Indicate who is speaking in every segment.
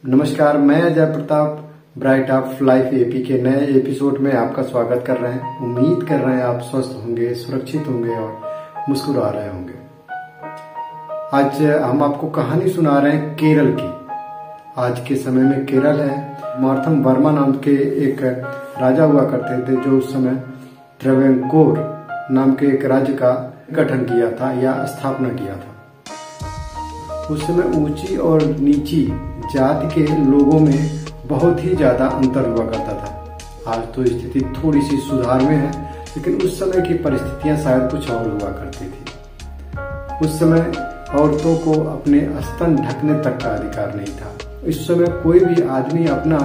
Speaker 1: नमस्कार, मैं Ajay Pratap bright of life AP के नए एपिसोड में आपका स्वागत कर रहे हैं। उम्मीद कर रहे हैं आप स्वस्थ होंगे, सुरक्षित होंगे और मुस्कुरा रहे होंगे। आज हम आपको कहानी सुना रहे हैं केरल की। आज के समय में केरल है। मार्तम वर्मा नाम के एक राजा हुआ करते थे जो उस समय ट्रेवेंकोर नाम के एक राज्य का गठन किया था या स्थापना किया था। उस समय ऊंची और नीची जाति के लोगों में बहुत ही ज्यादा अंतर हुआ करता था। आज तो स्थिति थोड़ी सी सुधार में है, लेकिन उस समय की परिस्थितियां शायद कुछ और हुआ करती थी। उस समय औरतों को अपने स्तन ढकने तक का अधिकार नहीं था। इस समय कोई भी आदमी अपना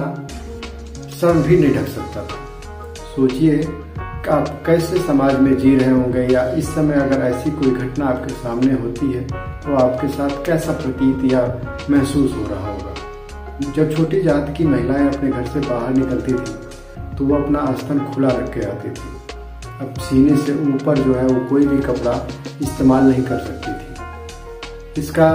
Speaker 1: सर भी नहीं ढक सकता था। सोचिए कि आप कैसे समाज में जी रहे होंगे, या इस समय अगर ऐसी कोई घटना आपके सामने होती है तो आपके साथ कैसा प्रतीत या महसूस हो रहा होगा। जब छोटी जाति की महिलाएं अपने घर से बाहर निकलती थी तो वो अपना स्तन खुला रख के आती थी। अब सीने से ऊपर जो है वो कोई भी कपड़ा इस्तेमाल नहीं कर सकती थी। इसका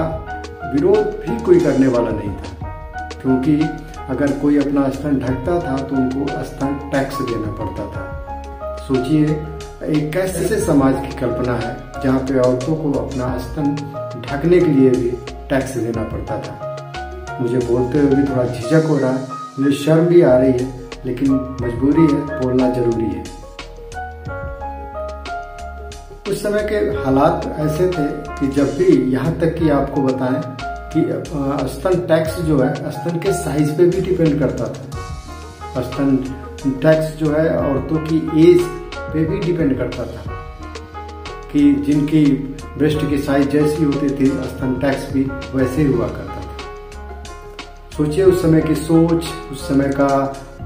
Speaker 1: विरोध भी कोई करने वाला नहीं था, क्योंकि अगर कोई अपना स्तन ढकता था तो उनको स्तन टैक्स देना पड़ता था। सोचिए एक कैसे समाज की कल्पना है जहाँ पे औरतों को अपना स्तन ढकने के लिए भी टैक्स देना पड़ता था। मुझे बोलते हुए भी थोड़ा झिझक हो रहा है, मुझे शर्म भी आ रही है, लेकिन मजबूरी है, बोलना जरूरी है। उस समय के हालात ऐसे थे कि जब भी, यहाँ तक कि आपको बताएं कि स्तन टैक्स जो है स्तन के साइज पे भी डिपेंड करता था। स्तन टैक्स जो है औरतों की एज पे भी डिपेंड करता था कि जिनकी ब्रेस्ट की साइज जैसी होती थी स्तन टैक्स भी वैसे ही हुआ करता था। सोचिए उस समय की सोच, उस समय का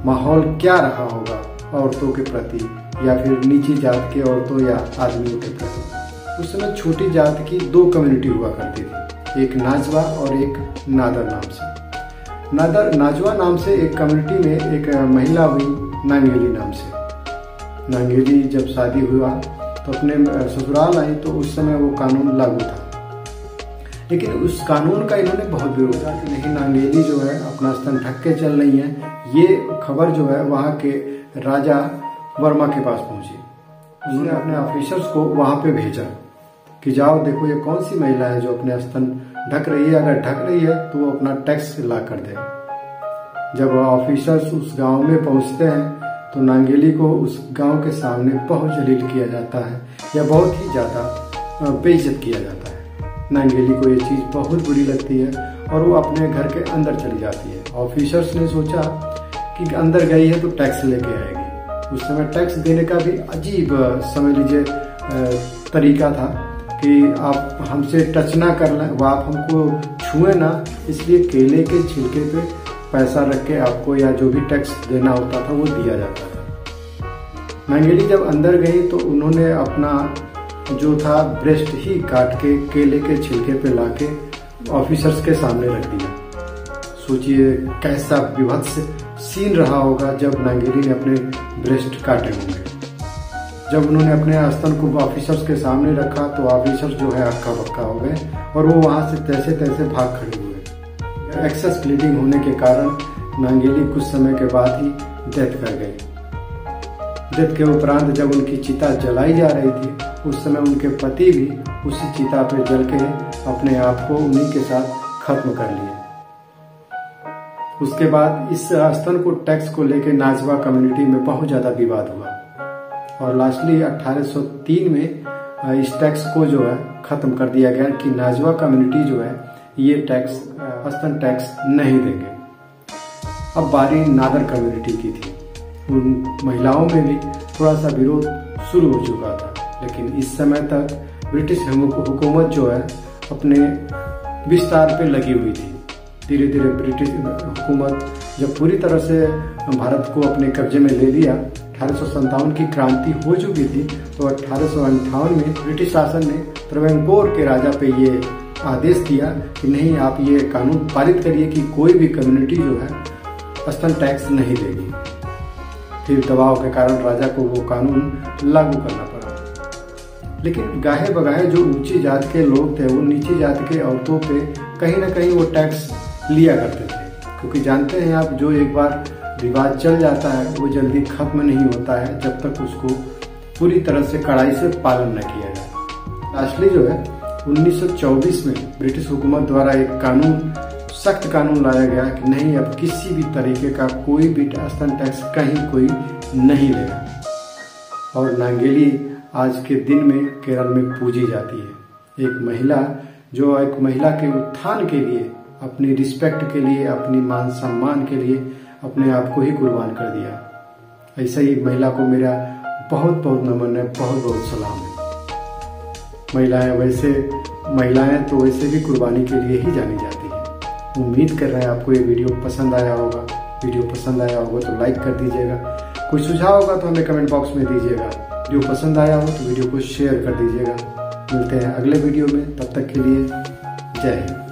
Speaker 1: माहौल क्या रहा होगा औरतों के प्रति, या फिर नीची जाति के औरतों या आदमियों के प्रति। उस समय छोटी जाति की दो कम्युनिटी हुआ करती थी, एक नाजवा और एक नादर नाम से। नाजवा नाम से एक कम्युनिटी में एक महिला हुई नांगेली नाम से। नांगेली जब शादी हुआ तो अपने ससुराल आई तो उस समय वो कानून लागू था, लेकिन उस कानून का इन्होंने बहुत विरोध किया कि नहीं, नांगेली जो है अपना स्तन ढक के चल रही है। ये खबर जो है वहाँ के राजा वर्मा के पास पहुंची। उन्होंने अपने ऑफिसर्स को वहां पे भेजा कि जाओ देखो ये कौन सी महिला है जो अपने स्तन ढक रही है, अगर ढक रही है तो वो अपना टैक्स ला कर दे। जब ऑफिसर्स उस गांव में पहुंचते हैं तो नांगेली को उस गांव के सामने बहुत जलील किया जाता है या बहुत ही ज्यादा बेइज्जत किया जाता है। नांगेली को ये चीज बहुत बुरी लगती है और वो अपने घर के अंदर चली जाती है। ऑफिसर्स ने सोचा कि अंदर गई है तो टैक्स लेके आएगी। उस समय टैक्स देने का भी अजीब, समझ लीजिए, तरीका था कि आप हमसे टच ना कर लें, वो आप हमको छुए ना, इसलिए केले के छिलके पे पैसा रख के आपको या जो भी टैक्स देना होता था वो दिया जाता था। नांगेली जब अंदर गई तो उन्होंने अपना जो था ब्रेस्ट ही काट के केले के छिलके पे लाके ऑफिसर्स के सामने रख दिया। सोचिए कैसा विभत्स सीन रहा होगा जब नांगेली ने अपने ब्रेस्ट काटे होंगे। जब उन्होंने अपने स्तन को ऑफिसर्स के सामने रखा तो ऑफिसर्स जो है हक्का बक्का हो गए और वो वहां से तैसे तैसे भाग खड़े हुए। एक्सेस ब्लीडिंग होने के कारण नांगेली कुछ समय के बाद ही डेथ कर गई। डेथ के उपरांत जब उनकी चिता जलाई जा रही थी उस समय उनके पति भी उसी चिता पर जल के अपने आप को उन्हीं के साथ खत्म कर लिए। उसके बाद इस स्तन को टैक्स को लेकर नाजवा कम्युनिटी में बहुत ज्यादा विवाद हुआ और लास्टली 1803 में इस टैक्स को जो है खत्म कर दिया गया कि नाजवा कम्युनिटी जो है ये टैक्स, स्तन टैक्स नहीं देंगे। अब बारी नादर कम्युनिटी की थी। उन महिलाओं में भी थोड़ा सा विरोध शुरू हो चुका था, लेकिन इस समय तक ब्रिटिश हुकूमत जो है अपने विस्तार पे लगी हुई थी। धीरे धीरे ब्रिटिश हुकूमत जब पूरी तरह से भारत को अपने कब्जे में ले लिया, 1857 की क्रांति हो चुकी थी, तो 1858 में ब्रिटिश शासन ने ट्रेवेंकोर के राजा पे ये आदेश दिया कि नहीं, आप ये कानून पारित करिए कि कोई भी कम्युनिटी जो है स्तन टैक्स नहीं देगी। फिर दबाव के कारण राजा को वो कानून लागू करना पड़ा। लेकिन गाहे बगाहे जो ऊंची जाति के लोग थे वो नीची जाति के औरतों पे कहीं ना कहीं वो टैक्स लिया करते थे, क्योंकि जानते हैं आप, जो एक बार रिवाज चल जाता है वो जल्दी खत्म नहीं होता है जब तक उसको पूरी तरह से कड़ाई से पालन न किया जाए। लास्टली जो है 1924 में ब्रिटिश हुकूमत द्वारा एक कानून, सख्त कानून लाया गया कि नहीं, अब किसी भी तरीके का कोई भी स्तन टैक्स कहीं कोई नहीं लेगा। और नांगेली आज के दिन में केरल में पूजी जाती है। एक महिला जो एक महिला के उत्थान के लिए, अपनी रिस्पेक्ट के लिए, अपनी मान सम्मान के लिए अपने आप को ही कुर्बान कर दिया। ऐसा ही महिला को मेरा बहुत बहुत नमन है, बहुत बहुत सलाम है। महिलाएं तो वैसे भी कुर्बानी के लिए ही जानी जाती है। उम्मीद कर रहे हैं आपको ये वीडियो पसंद आया होगा। वीडियो पसंद आया होगा तो लाइक कर दीजिएगा, कोई सुझाव होगा तो हमें कमेंट बॉक्स में दीजिएगा। वीडियो पसंद आया हो तो वीडियो को शेयर कर दीजिएगा। मिलते हैं अगले वीडियो में, तब तक के लिए जय हिंद।